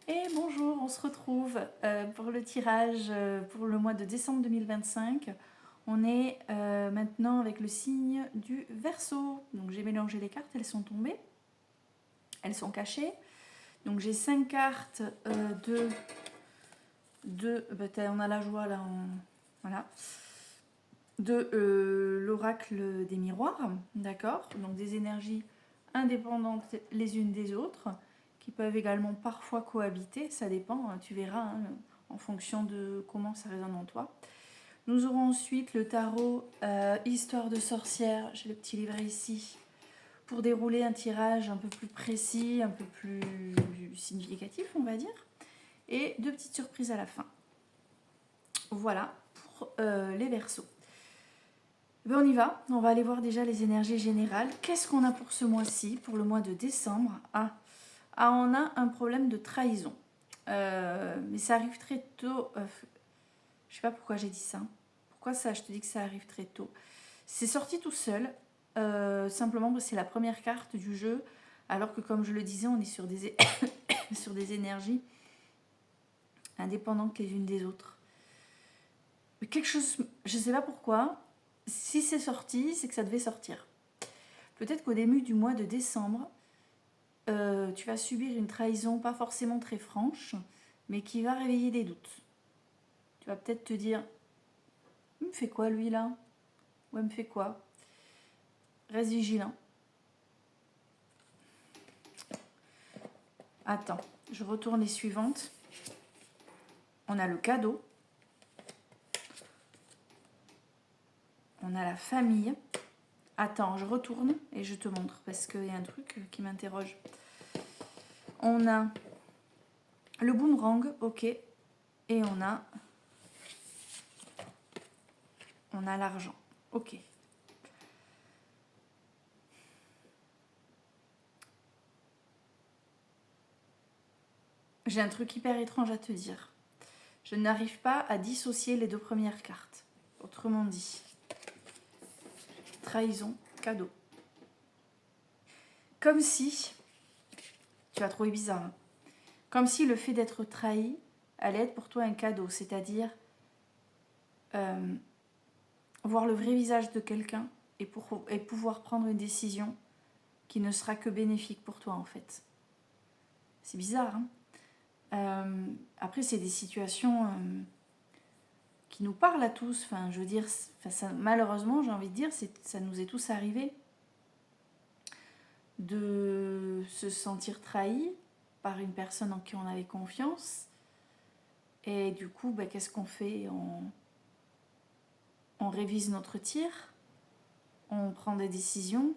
Et bonjour, on se retrouve pour le tirage pour le mois de décembre 2025. On est maintenant avec le signe du Verseau. Donc j'ai mélangé les cartes, elles sont tombées, elles sont cachées. Donc j'ai 5 cartes on a la joie là, voilà, de l'oracle des miroirs, d'accord. Donc des énergies indépendantes les unes des autres, qui peuvent également parfois cohabiter, ça dépend, tu verras, hein, en fonction de comment ça résonne en toi. Nous aurons ensuite le tarot Histoire de sorcière, j'ai le petit livret ici, pour dérouler un tirage un peu plus précis, un peu plus significatif, on va dire, et 2 petites surprises à la fin. Voilà pour les Verseaux. Ben on y va, on va aller voir déjà les énergies générales. Qu'est-ce qu'on a pour ce mois-ci, pour le mois de décembre? On a un problème de trahison. Mais ça arrive très tôt. Je sais pas pourquoi j'ai dit ça. Pourquoi ça? Je te dis que ça arrive très tôt. C'est sorti tout seul. Simplement, c'est la première carte du jeu. Alors que, comme je le disais, on est sur des, sur des énergies indépendantes les unes des autres. Mais quelque chose, je sais pas pourquoi. Si c'est sorti, c'est que ça devait sortir. Peut-être qu'au début du mois de décembre, tu vas subir une trahison pas forcément très franche, mais qui va réveiller des doutes. Tu vas peut-être te dire, il me fait quoi lui là? Ouais, il me fait quoi? Reste vigilant. Attends, je retourne les suivantes. On a le cadeau. On a la famille. Attends, je retourne et je te montre parce qu'il y a un truc qui m'interroge. On a le boomerang, ok. Et on a l'argent, ok. J'ai un truc hyper étrange à te dire. Je n'arrive pas à dissocier les 2 premières cartes. Autrement dit, trahison, cadeau. Comme si, tu vas trouver bizarre, hein, comme si le fait d'être trahi allait être pour toi un cadeau, c'est-à-dire voir le vrai visage de quelqu'un et pouvoir prendre une décision qui ne sera que bénéfique pour toi en fait. C'est bizarre, hein. Après, c'est des situations qui nous parlent à tous. Enfin, je veux dire, ça, malheureusement, j'ai envie de dire, ça nous est tous arrivé de se sentir trahi par une personne en qui on avait confiance. Et du coup, qu'est-ce qu'on fait? On révise notre tir, on prend des décisions.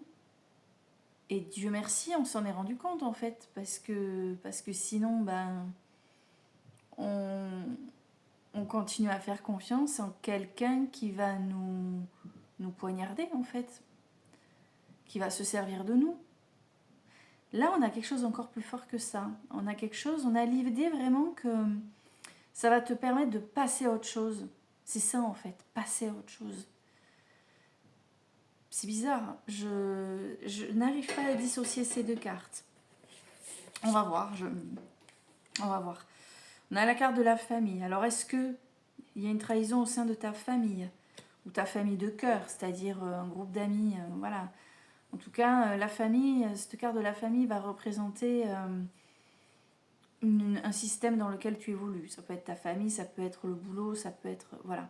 Et Dieu merci, on s'en est rendu compte en fait, parce que sinon, on continue à faire confiance en quelqu'un qui va nous poignarder en fait, qui va se servir de nous. Là, on a quelque chose encore plus fort que ça. On a l'idée vraiment que ça va te permettre de passer à autre chose. C'est ça en fait, passer à autre chose. C'est bizarre, je n'arrive pas à dissocier ces 2 cartes. On va voir, on va voir. On a la carte de la famille. Alors, est-ce qu'il y a une trahison au sein de ta famille? Ou ta famille de cœur, c'est-à-dire un groupe d'amis, voilà. En tout cas, la famille, cette carte de la famille va représenter un système dans lequel tu évolues. Ça peut être ta famille, ça peut être le boulot, ça peut être... Voilà.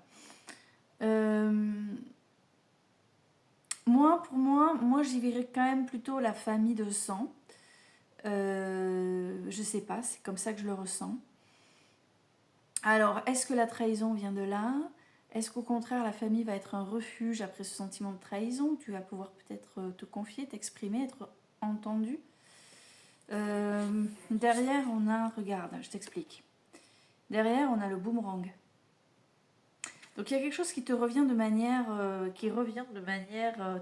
Moi, j'y verrais quand même plutôt la famille de sang. Je sais pas, c'est comme ça que je le ressens. Alors, est-ce que la trahison vient de là? Est-ce qu'au contraire, la famille va être un refuge après ce sentiment de trahison? Tu vas pouvoir peut-être te confier, t'exprimer, être entendu. Derrière, on a... Regarde, je t'explique. Derrière, on a le boomerang. Donc, il y a quelque chose qui te revient de manière...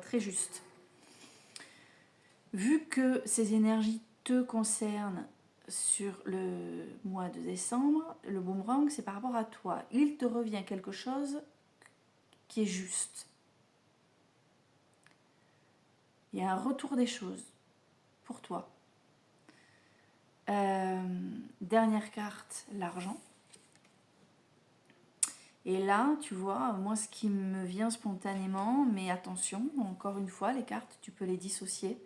très juste. Vu que ces énergies te concernent sur le mois de décembre, le boomerang, c'est par rapport à toi. Il te revient quelque chose qui est juste. Il y a un retour des choses pour toi. Dernière carte, l'argent. Et là, tu vois, moi, ce qui me vient spontanément, mais attention, encore une fois, les cartes, tu peux les dissocier.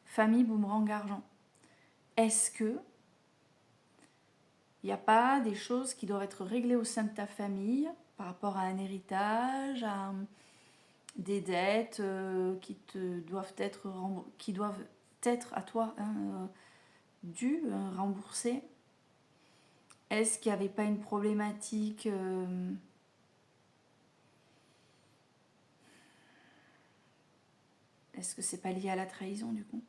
Famille, boomerang, argent. Est-ce que il n'y a pas des choses qui doivent être réglées au sein de ta famille par rapport à un héritage, à des dettes qui te doivent être à toi dues, remboursées? Est-ce qu'il n'y avait pas une problématique Est-ce que c'est pas lié à la trahison du coup?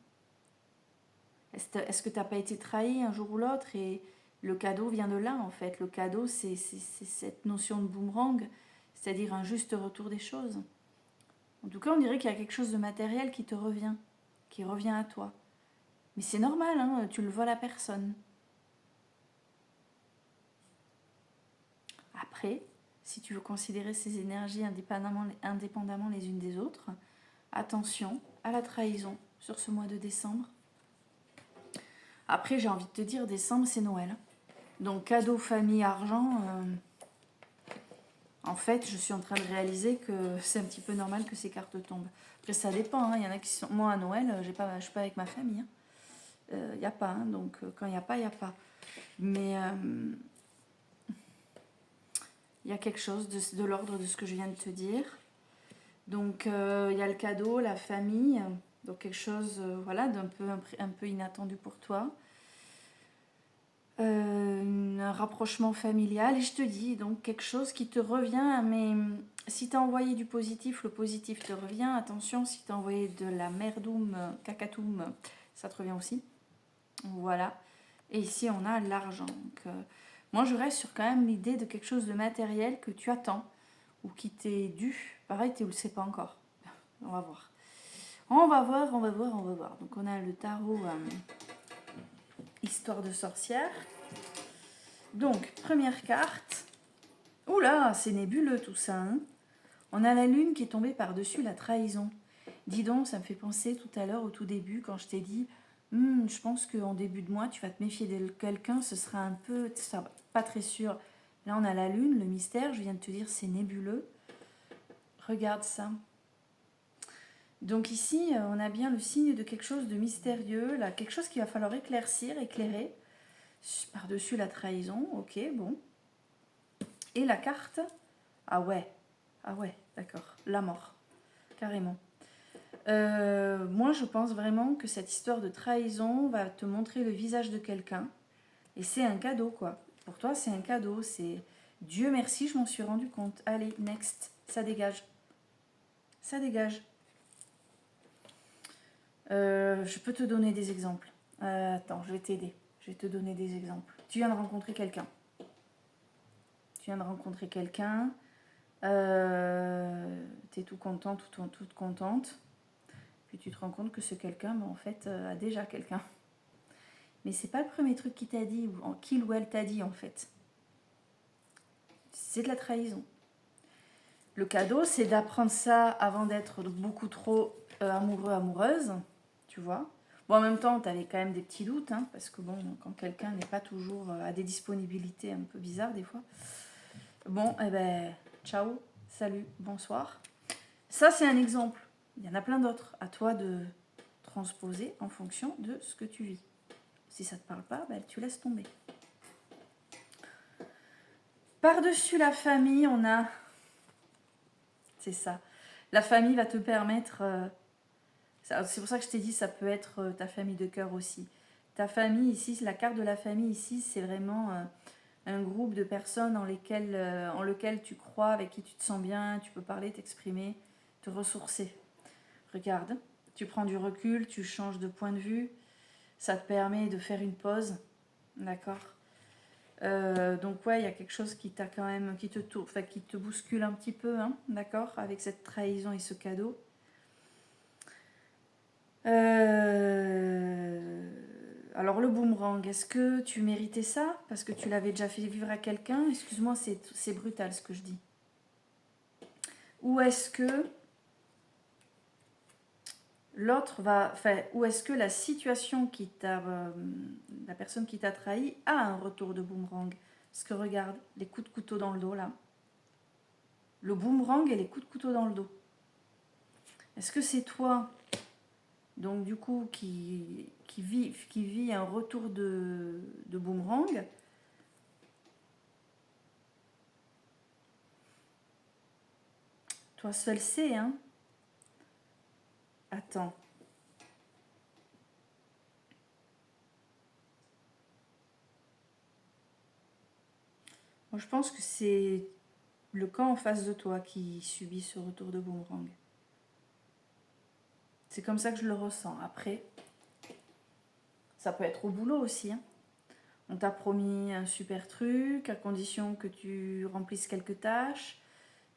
Est-ce que tu n'as pas été trahi un jour ou l'autre et le cadeau vient de là en fait? Le cadeau c'est cette notion de boomerang, c'est-à-dire un juste retour des choses. En tout cas on dirait qu'il y a quelque chose de matériel qui te revient, qui revient à toi. Mais c'est normal, hein, tu le voles à personne. Après, si tu veux considérer ces énergies indépendamment les unes des autres, attention à la trahison sur ce mois de décembre. Après, j'ai envie de te dire, décembre, c'est Noël. Donc, cadeau, famille, argent, en fait, je suis en train de réaliser que c'est un petit peu normal que ces cartes tombent. Après, ça dépend, hein. Il y en a qui sont... Moi, à Noël, je ne suis pas avec ma famille. Il n'y a pas, hein. Donc quand il n'y a pas, il n'y a pas. Mais il y a quelque chose de l'ordre de ce que je viens de te dire. Donc, il y a le cadeau, la famille, donc quelque chose voilà, un peu inattendu pour toi. Un rapprochement familial, et je te dis, donc quelque chose qui te revient, mais si tu as envoyé du positif, le positif te revient. Attention, si tu as envoyé de la merdoum, cacatoum, ça te revient aussi. Voilà. Et ici, on a l'argent. Donc, moi, je reste sur quand même l'idée de quelque chose de matériel que tu attends ou qui t'est dû. Pareil, tu ne le sais pas encore. On va voir. On va voir. Donc, on a le tarot Histoire de sorcière. Donc, première carte. Oula, c'est nébuleux tout ça. Hein. On a la lune qui est tombée par-dessus la trahison. Dis donc, ça me fait penser tout à l'heure, au tout début, quand je t'ai dit je pense qu'en début de mois, tu vas te méfier de quelqu'un, ce sera un peu... pas très sûr. Là, on a la lune, le mystère, je viens de te dire, c'est nébuleux. Regarde ça. Donc ici, on a bien le signe de quelque chose de mystérieux, là, quelque chose qu'il va falloir éclairer, par-dessus la trahison, ok, bon. Et la carte, ah ouais, d'accord, la mort, carrément. Moi, je pense vraiment que cette histoire de trahison va te montrer le visage de quelqu'un, et c'est un cadeau, quoi. Pour toi, c'est un cadeau, c'est... Dieu merci, je m'en suis rendu compte. Allez, next, ça dégage. Ça dégage. Je peux te donner des exemples. Attends, je vais t'aider. Je vais te donner des exemples. Tu viens de rencontrer quelqu'un. Tu es tout content, toute contente. Puis tu te rends compte que ce quelqu'un, en fait, a déjà quelqu'un. Mais c'est pas le premier truc qu'il t'a dit, ou qu'il ou elle t'a dit, en fait. C'est de la trahison. Le cadeau, c'est d'apprendre ça avant d'être beaucoup trop amoureux, amoureuse. Tu vois. Bon, en même temps, tu avais quand même des petits doutes, hein, parce que bon, quand quelqu'un n'est pas toujours à des disponibilités un peu bizarres des fois. Bon, eh ben, ciao, salut, bonsoir. Ça, c'est un exemple. Il y en a plein d'autres. À toi de transposer en fonction de ce que tu vis. Si ça ne te parle pas, ben, tu laisses tomber. Par-dessus la famille, on a... C'est ça. La famille va te permettre... C'est pour ça que je t'ai dit, ça peut être ta famille de cœur aussi. Ta famille ici, la carte de la famille ici, c'est vraiment un groupe de personnes en lequel tu crois, avec qui tu te sens bien, tu peux parler, t'exprimer, te ressourcer. Regarde, tu prends du recul, tu changes de point de vue, ça te permet de faire une pause, d'accord. Donc ouais, il y a quelque chose qui t'a quand même, qui te bouscule un petit peu, hein, d'accord, avec cette trahison et ce cadeau. Alors le boomerang, est-ce que tu méritais ça parce que tu l'avais déjà fait vivre à quelqu'un? Excuse-moi, c'est brutal ce que je dis. Ou est-ce que l'autre va... Enfin, ou est-ce que la situation la personne qui t'a trahi a un retour de boomerang? Parce que regarde, les coups de couteau dans le dos, là. Le boomerang et les coups de couteau dans le dos. Est-ce que c'est toi, donc du coup, qui vit un retour de boomerang? Toi seul sais, hein? Attends. Moi, je pense que c'est le camp en face de toi qui subit ce retour de boomerang. C'est comme ça que je le ressens. Après, ça peut être au boulot aussi, hein. On t'a promis un super truc, à condition que tu remplisses quelques tâches.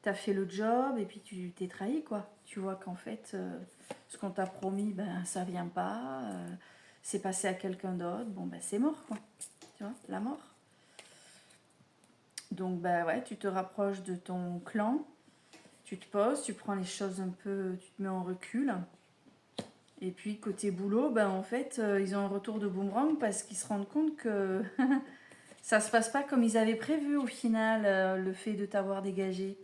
T'as fait le job et puis tu t'es trahi, quoi. Tu vois qu'en fait, ce qu'on t'a promis, ben ça vient pas. C'est passé à quelqu'un d'autre. Bon, ben c'est mort, quoi. Tu vois, la mort. Donc, ben ouais, tu te rapproches de ton clan. Tu te poses, tu prends les choses un peu, tu te mets en recul. Et puis côté boulot, ben en fait, ils ont un retour de boomerang parce qu'ils se rendent compte que ça se passe pas comme ils avaient prévu au final, le fait de t'avoir dégagé.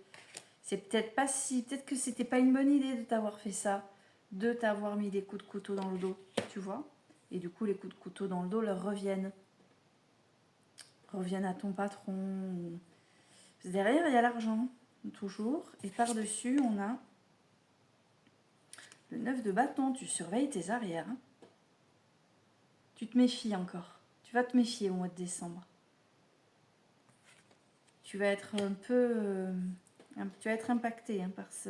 C'est peut-être pas si, peut-être que c'était pas une bonne idée de t'avoir fait ça, de t'avoir mis des coups de couteau dans le dos, tu vois. Et du coup, les coups de couteau dans le dos leur reviennent à ton patron. Derrière, il y a l'argent, toujours. Et par-dessus, on a le 9 de bâton. Tu surveilles tes arrières, hein. Tu te méfies encore. Tu vas te méfier au mois de décembre. Tu vas être un peu... tu vas être impacté, hein, par ce...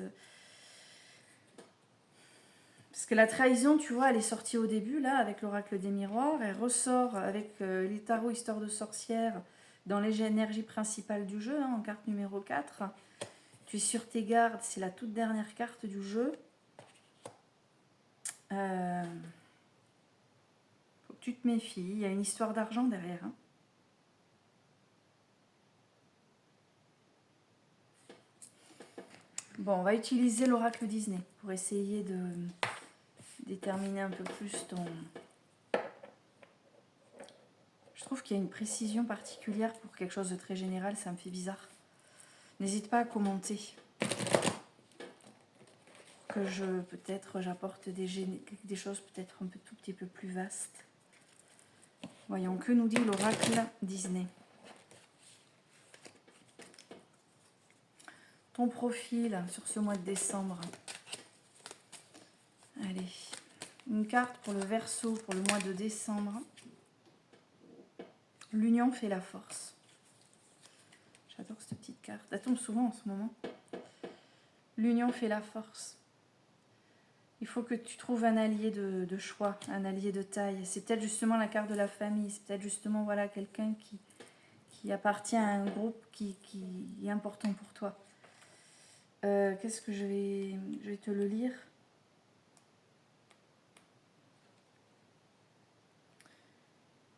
Parce que la trahison, tu vois, elle est sortie au début, là, avec l'oracle des miroirs. Elle ressort avec les tarots histoire de sorcière dans les énergies principales du jeu, hein, en carte numéro 4. Tu es sur tes gardes, c'est la toute dernière carte du jeu. Faut que tu te méfies, il y a une histoire d'argent derrière, hein. Bon, on va utiliser l'oracle Disney pour essayer de déterminer un peu plus ton... Je trouve qu'il y a une précision particulière pour quelque chose de très général, ça me fait bizarre. N'hésite pas à commenter. Que j'apporte des choses peut-être un tout petit peu plus vastes. Voyons, que nous dit l'oracle Disney. Ton profil sur ce mois de décembre. Allez, une carte pour le Verseau pour le mois de décembre. L'union fait la force. J'adore cette petite carte. Elle tombe souvent en ce moment. L'union fait la force. Il faut que tu trouves un allié de choix, un allié de taille. C'est peut-être justement la carte de la famille. C'est peut-être justement voilà, quelqu'un qui appartient à un groupe qui est important pour toi. Qu'est-ce que je vais te le lire.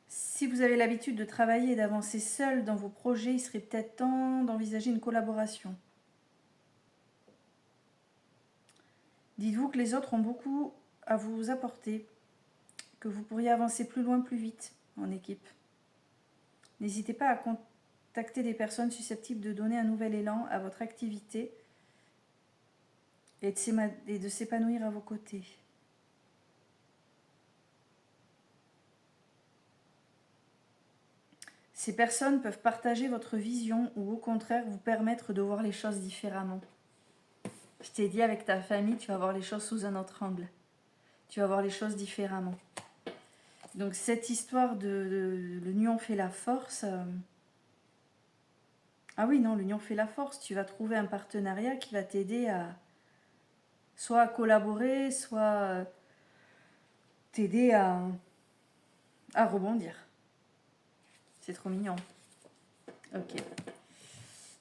Si vous avez l'habitude de travailler et d'avancer seul dans vos projets, il serait peut-être temps d'envisager une collaboration. Dites-vous que les autres ont beaucoup à vous apporter, que vous pourriez avancer plus loin, plus vite en équipe. N'hésitez pas à contacter des personnes susceptibles de donner un nouvel élan à votre activité et de s'épanouir à vos côtés. Ces personnes peuvent partager votre vision ou au contraire vous permettre de voir les choses différemment. Je t'ai dit, avec ta famille, tu vas voir les choses sous un autre angle. Tu vas voir les choses différemment. Donc cette histoire de l'union fait la force... Ah oui, non, l'union fait la force. Tu vas trouver un partenariat qui va t'aider à soit à collaborer, soit t'aider à rebondir. C'est trop mignon. Ok.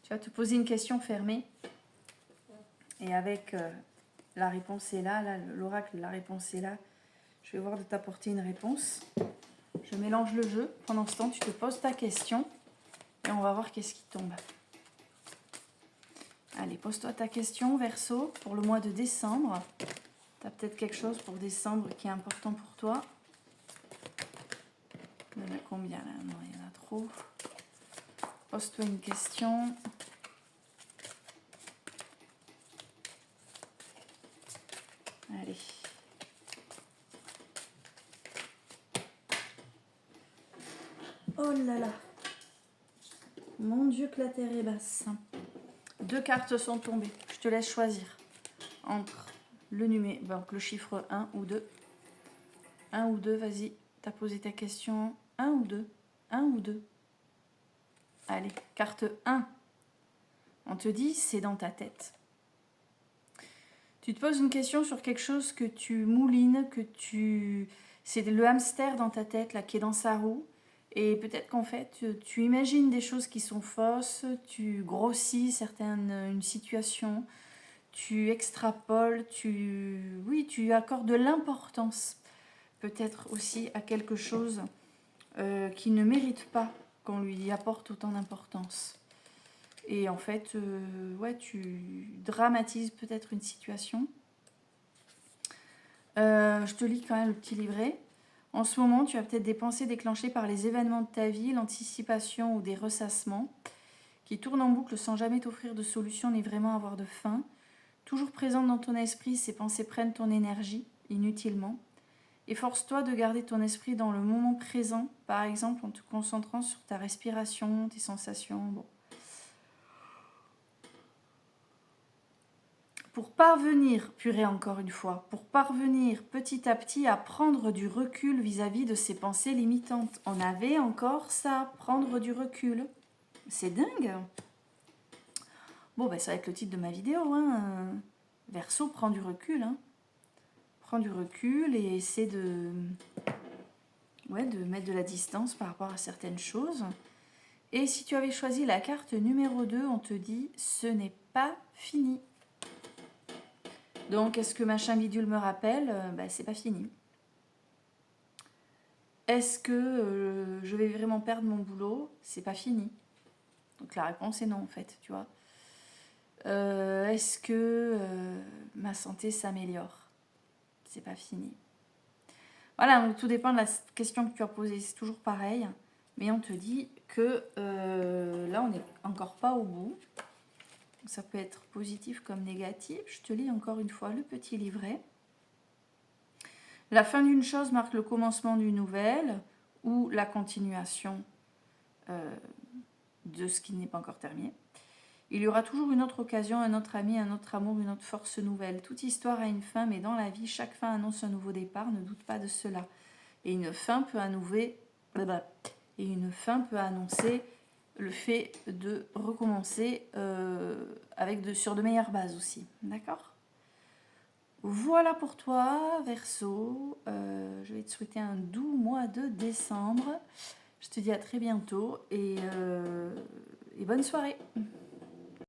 Tu vas te poser une question fermée. Et avec la réponse est là, l'oracle, la réponse est là. Je vais voir de t'apporter une réponse. Je mélange le jeu. Pendant ce temps, tu te poses ta question. Et on va voir qu'est-ce qui tombe. Allez, pose-toi ta question, Verseau, pour le mois de décembre. Tu as peut-être quelque chose pour décembre qui est important pour toi. Il y en a combien là? Non, il y en a trop. Pose-toi une question. Allez. Oh là là. Mon Dieu que la terre est basse. 2 cartes sont tombées. Je te laisse choisir entre le numéro, donc le chiffre 1 ou 2. 1 ou 2, vas-y. Tu as posé ta question. 1 ou 2? 1 ou 2? Allez, carte 1. On te dit, c'est dans ta tête. Tu te poses une question sur quelque chose que tu moulines, c'est le hamster dans ta tête là qui est dans sa roue. Et peut-être qu'en fait, tu imagines des choses qui sont fausses, tu grossis une situation, tu extrapoles, tu accordes de l'importance peut-être aussi à quelque chose qui ne mérite pas qu'on lui apporte autant d'importance. Et en fait, ouais, tu dramatises peut-être une situation. Je te lis quand même le petit livret. En ce moment, tu as peut-être des pensées déclenchées par les événements de ta vie, l'anticipation ou des ressassements qui tournent en boucle sans jamais t'offrir de solution ni vraiment avoir de fin. Toujours présentes dans ton esprit, ces pensées prennent ton énergie inutilement. Efforce-toi de garder ton esprit dans le moment présent, par exemple en te concentrant sur ta respiration, tes sensations. Bon. Pour parvenir, purée encore une fois, pour parvenir petit à petit à prendre du recul vis-à-vis de ces pensées limitantes. On avait encore ça, prendre du recul. C'est dingue. Bon, ben, ça va être le titre de ma vidéo. Hein. Verseau, prends du recul. Hein. Prends du recul et essaie de mettre de la distance par rapport à certaines choses. Et si tu avais choisi la carte numéro 2, on te dit « ce n'est pas fini ». Donc, est-ce que machin bidule me rappelle? C'est pas fini. Est-ce que je vais vraiment perdre mon boulot? C'est pas fini. Donc, la réponse est non, en fait, tu vois. Est-ce que ma santé s'améliore? C'est pas fini. Voilà, donc tout dépend de la question que tu as posée. C'est toujours pareil. Mais on te dit que là, on n'est encore pas au bout. Ça peut être positif comme négatif. Je te lis encore une fois le petit livret. La fin d'une chose marque le commencement d'une nouvelle ou la continuation de ce qui n'est pas encore terminé. Il y aura toujours une autre occasion, un autre ami, un autre amour, une autre force nouvelle. Toute histoire a une fin, mais dans la vie, chaque fin annonce un nouveau départ. Ne doute pas de cela. Et une fin peut annoncer le fait de recommencer sur de meilleures bases aussi. D'accord ? Voilà pour toi, Verseau. Je vais te souhaiter un doux mois de décembre. Je te dis à très bientôt et bonne soirée.